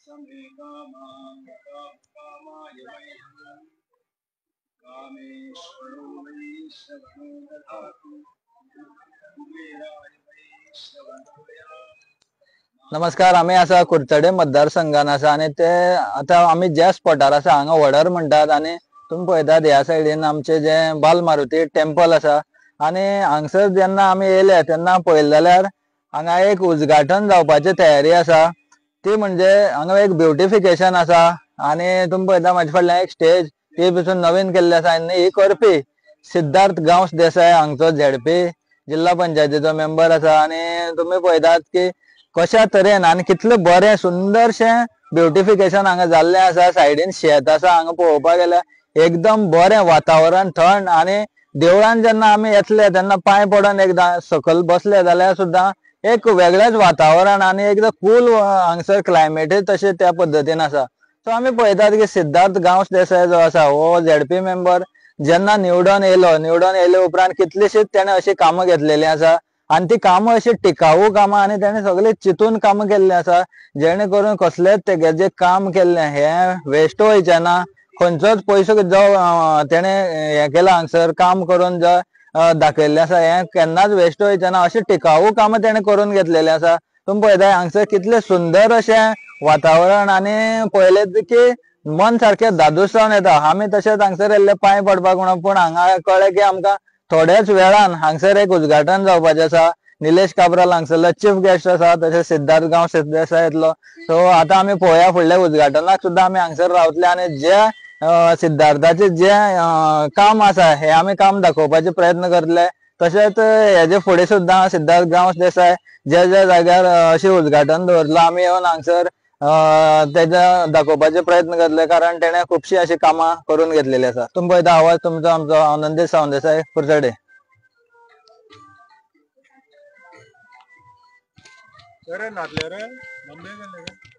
समे कामाय वै कामेश्वरो वै श्रवणो दधातु कुबेराय वै श्रवणोया। नमस्कार, आम्ही असा कुर्तडे मतदारसंघान आसा आणि ते आता आम्ही ज्या स्पॉटार आसा हांगा वडर म्हणतात आणि तुम्ही पळयतात ह्या सायडीन आमचे जे बाल मारुती टेम्पल आसा आणि हांगसर जेन्ना आमी येयले तेन्ना पळयलें जाल्यार हांगा एक उद्घाटन जावपाची तयारी आसा ती म्हणजे हांगा एक ब्युटिफिकेशन आसा आणि तुम्ही पळयता म्हाजे फाटल्यान एक स्टेज ती पसून नवीन केल्ली आसा आनी ही करपी सिद्धार्थ गांवस देसाय हांगचो झेडपी जिल्हा पंचायतीचो मेंबर आसा आणि तुम्ही पळयतात की कशा तरेन आणि कितले बरे सुंदरशे ब्युटिफिकेशन हांगा जाल्ले आसा। सायडीन शेत आसा, हांगा पळोवपाक गेल्यार एकदम बरें वातावरण थंड आणि देवळान जेन्ना आमी येतले तेन्ना पांय पडोन एकदां सकयल बसले जाल्यार सुद्दां एक वेगळेच वातावरण आणि एकदम कूल हांगसर क्लायमेटूय तशें त्या पद्दतीन आसा। सो आमी पळयतात की सिद्धार्थ गांवस देसाय जो आसा हो झेडपी मेंबर जेन्ना निवडून येयले उपरांत कितलीशीच तेणे अशी कामां घेतलेली आसा आणि ती कामां अशी टिकाऊ कामां आणि तेणे सगळे चिंतून कामां केल्ली आसा जेणे करून कसलेच तेगे जे काम केल्ले हे वेस्ट वयचे ना। खंयचोच पयसो जो तेणे हे केला हांगसर काम करून जो दाखयल्ले आसा हे केन्नाच वेस्ट वयचे ना। अशी टिकाऊ कामां तेणे करून घेतलेली आसा। तुम्ही पळयता हांगसर कितले सुंदर अशे वातावरण आणि पळयलें की मन सारखें धादोस जावन येता। आमी तशेंच हांगसर येयल्ले पांय पडपाक म्हणून पूण हांगा कळ्ळें की आमकां थोड्याच वेळान हांगसर एक उद्घाटन जावपाचें आसा। निलेश काब्राल हांगसरलो चीफ गेस्ट आसा, तशेंच सिद्धार्थ गांवस देसाय येतलो। सो आतां आमी पळोवया फुडल्या उद्घाटनाक सुद्दां आमी हांगसर रावतले आणि जे सिद्धार्थाचे जे काम आसा हे आमी काम दाखोवपाचे प्रयत्न करतले। तशेंच हेजे फुडें सुद्दां सिद्धार्थ गांवस देसाय ज्या ज्या जाग्यार अशें उद्घाटन दवरलो आमी येवन हांगसर तेजे दाखोवपाचे प्रयत्न करतले कारण तेणे खुबशी अशी कामां करून घेतलेली आसा। तुम्ही पळयता आवाज तुमचो आमचो आनंदीत सावंतदेसाय कुर्तडे। अरे नाचले रे, मम्मी गेले रे।